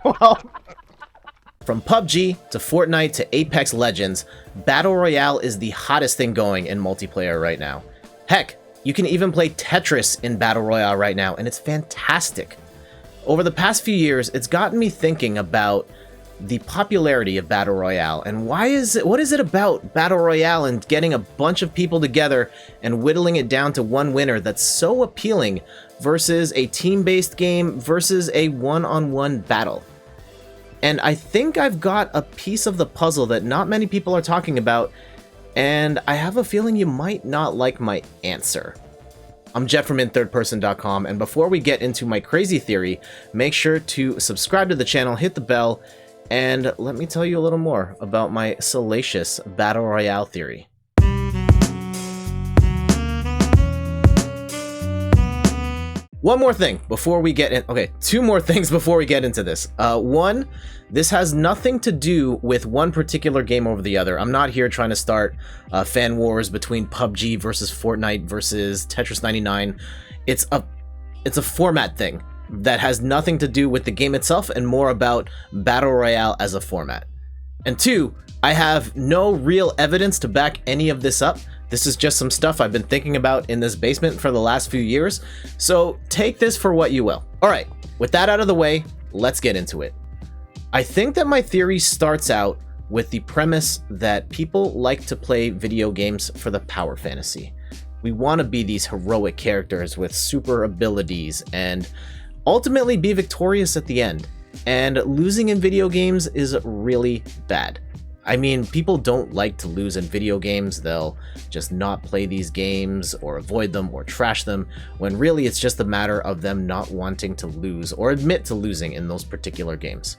Well, from PUBG to Fortnite to Apex Legends, Battle Royale is the hottest thing going in multiplayer right now. Heck, you can even play Tetris in Battle Royale right now, and it's fantastic. Over the past few years, it's gotten me thinking about the popularity of Battle Royale, and what is it about Battle Royale and getting a bunch of people together and whittling it down to one winner that's so appealing versus a team-based game versus a one-on-one battle? And I think I've got a piece of the puzzle that not many people are talking about, and I have a feeling you might not like my answer. I'm Jet from inthirdperson.com, and before we get into my crazy theory, make sure to subscribe to the channel, hit the bell, and let me tell you a little more about my salacious Battle Royale theory. One more thing before we get in. Okay, two more things before we get into this. One, this has nothing to do with one particular game over the other. I'm not here trying to start fan wars between PUBG versus Fortnite versus Tetris 99. It's a format thing that has nothing to do with the game itself and more about Battle Royale as a format. And two, I have no real evidence to back any of this up. This is just some stuff I've been thinking about in this basement for the last few years, so take this for what you will. Alright, with that out of the way, let's get into it. I think that my theory starts out with the premise that people like to play video games for the power fantasy. We want to be these heroic characters with super abilities and ultimately be victorious at the end. And losing in video games is really bad. I mean, people don't like to lose in video games. They'll just not play these games or avoid them or trash them, when really it's just a matter of them not wanting to lose or admit to losing in those particular games.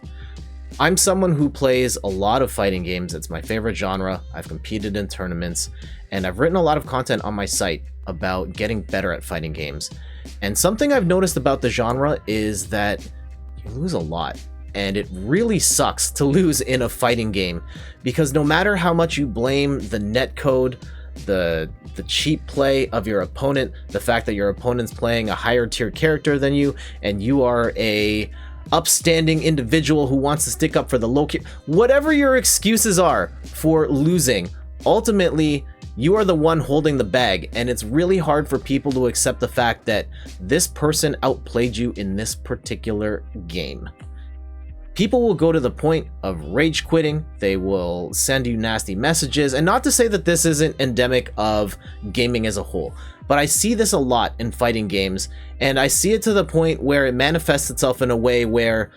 I'm someone who plays a lot of fighting games. It's my favorite genre. I've competed in tournaments, and I've written a lot of content on my site about getting better at fighting games. And something I've noticed about the genre is that you lose a lot. And it really sucks to lose in a fighting game, because no matter how much you blame the netcode, the cheap play of your opponent, the fact that your opponent's playing a higher tier character than you, and you are a upstanding individual who wants to stick up for the low key, whatever your excuses are for losing, ultimately you are the one holding the bag, and it's really hard for people to accept the fact that this person outplayed you in this particular game. People will go to the point of rage quitting, they will send you nasty messages, and not to say that this isn't endemic of gaming as a whole, but I see this a lot in fighting games, and I see it to the point where it manifests itself in a way where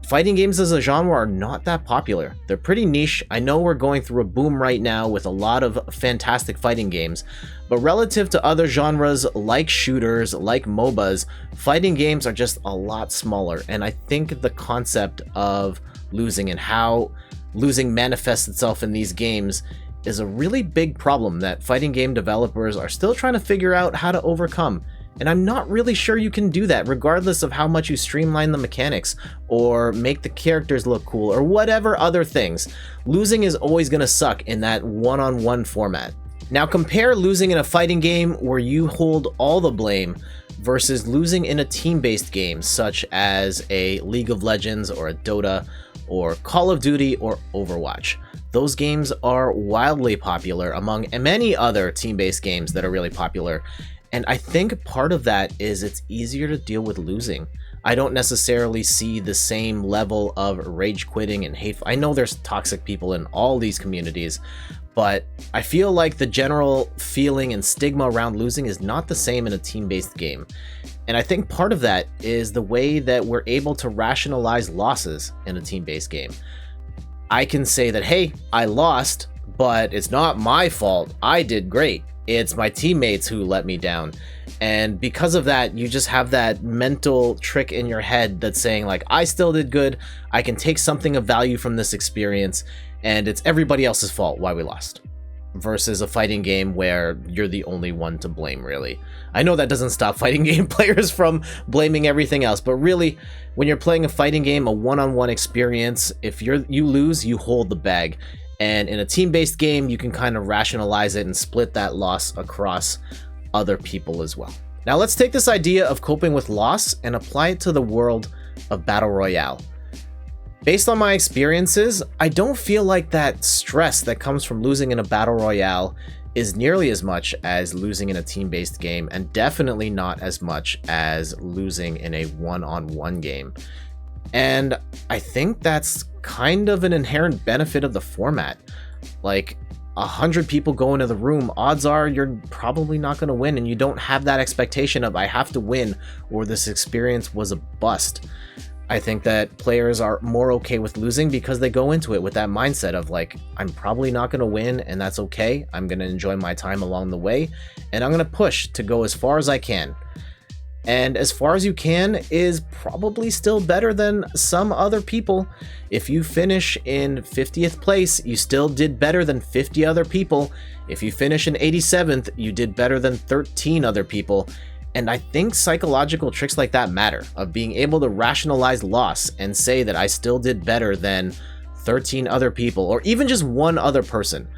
fighting games as a genre are not that popular. They're pretty niche. I know we're going through a boom right now with a lot of fantastic fighting games, but relative to other genres like shooters, like MOBAs, fighting games are just a lot smaller. And I think the concept of losing and how losing manifests itself in these games is a really big problem that fighting game developers are still trying to figure out how to overcome. And I'm not really sure you can do that, regardless of how much you streamline the mechanics or make the characters look cool or whatever other things. Losing is always going to suck in that one-on-one format. Now compare losing in a fighting game where you hold all the blame versus losing in a team-based game such as a League of Legends or a Dota or Call of Duty or Overwatch. Those games are wildly popular among many other team-based games that are really popular. And I think part of that is it's easier to deal with losing. I don't necessarily see the same level of rage quitting and hate. I know there's toxic people in all these communities, but I feel like the general feeling and stigma around losing is not the same in a team-based game. And I think part of that is the way that we're able to rationalize losses in a team-based game. I can say that, hey, I lost, but it's not my fault. I did great. It's my teammates who let me down. And because of that, you just have that mental trick in your head that's saying like, I still did good. I can take something of value from this experience, and it's everybody else's fault why we lost. Versus a fighting game where you're the only one to blame, really. I know that doesn't stop fighting game players from blaming everything else, but really, when you're playing a fighting game, a one-on-one experience, if you lose, you hold the bag. And in a team-based game, you can kind of rationalize it and split that loss across other people as well. Now let's take this idea of coping with loss and apply it to the world of Battle Royale. Based on my experiences, I don't feel like that stress that comes from losing in a Battle Royale is nearly as much as losing in a team-based game, and definitely not as much as losing in a one-on-one game. And I think that's kind of an inherent benefit of the format. Like, 100 people go into the room, odds are you're probably not going to win, and you don't have that expectation of I have to win or this experience was a bust. I think that players are more okay with losing because they go into it with that mindset of like, I'm probably not going to win and that's okay. I'm going to enjoy my time along the way and I'm going to push to go as far as I can. And as far as you can is probably still better than some other people. If you finish in 50th place, you still did better than 50 other people. If you finish in 87th, you did better than 13 other people. And I think psychological tricks like that matter, of being able to rationalize loss and say that I still did better than 13 other people, or even just one other person,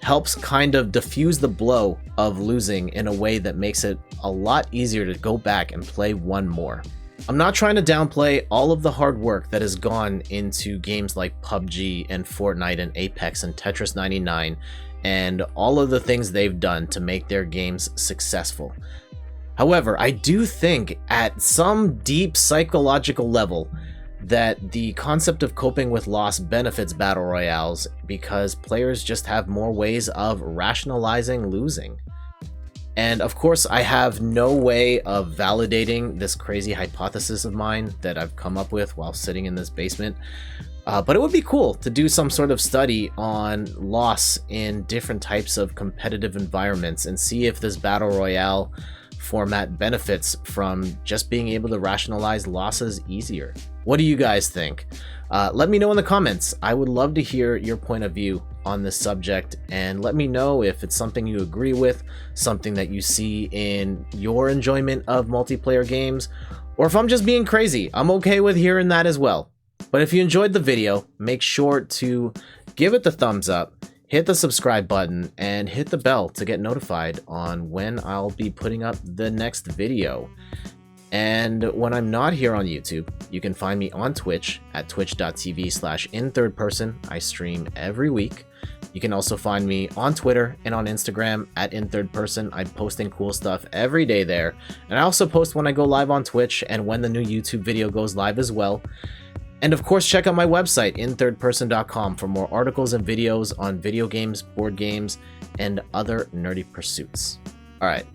helps kind of diffuse the blow of losing in a way that makes it a lot easier to go back and play one more. I'm not trying to downplay all of the hard work that has gone into games like PUBG and Fortnite and Apex and Tetris 99 and all of the things they've done to make their games successful. However, I do think at some deep psychological level that the concept of coping with loss benefits battle royales because players just have more ways of rationalizing losing. And of course, I have no way of validating this crazy hypothesis of mine that I've come up with while sitting in this basement. But it would be cool to do some sort of study on loss in different types of competitive environments and see if this battle royale format benefits from just being able to rationalize losses easier. What do you guys think? Let me know in the comments. I would love to hear your point of view on this subject, and let me know if it's something you agree with, something that you see in your enjoyment of multiplayer games, or if I'm just being crazy. I'm okay with hearing that as well. But if you enjoyed the video, make sure to give it the thumbs up, hit the subscribe button, and hit the bell to get notified on when I'll be putting up the next video. And when I'm not here on YouTube, you can find me on Twitch at twitch.tv/inthirdperson. I stream every week. You can also find me on Twitter and on Instagram at inthirdperson. I'm posting cool stuff every day there. And I also post when I go live on Twitch and when the new YouTube video goes live as well. And of course, check out my website, inthirdperson.com, for more articles and videos on video games, board games, and other nerdy pursuits. Alright,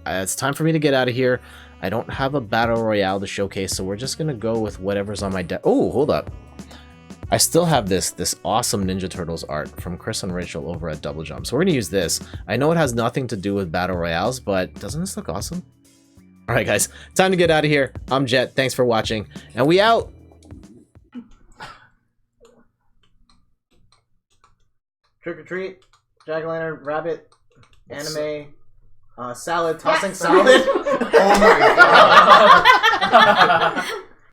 it's time for me to get out of here. I don't have a battle royale to showcase, so we're just going to go with whatever's on my deck. Oh, hold up. I still have this awesome Ninja Turtles art from Chris and Rachel over at Double Jump, so we're going to use this. I know it has nothing to do with battle royales, but doesn't this look awesome? Alright guys, time to get out of here. I'm Jet, thanks for watching, and we out! Trick or treat, jack-o'-lantern, rabbit, anime, salad, tossing salad. Oh my god.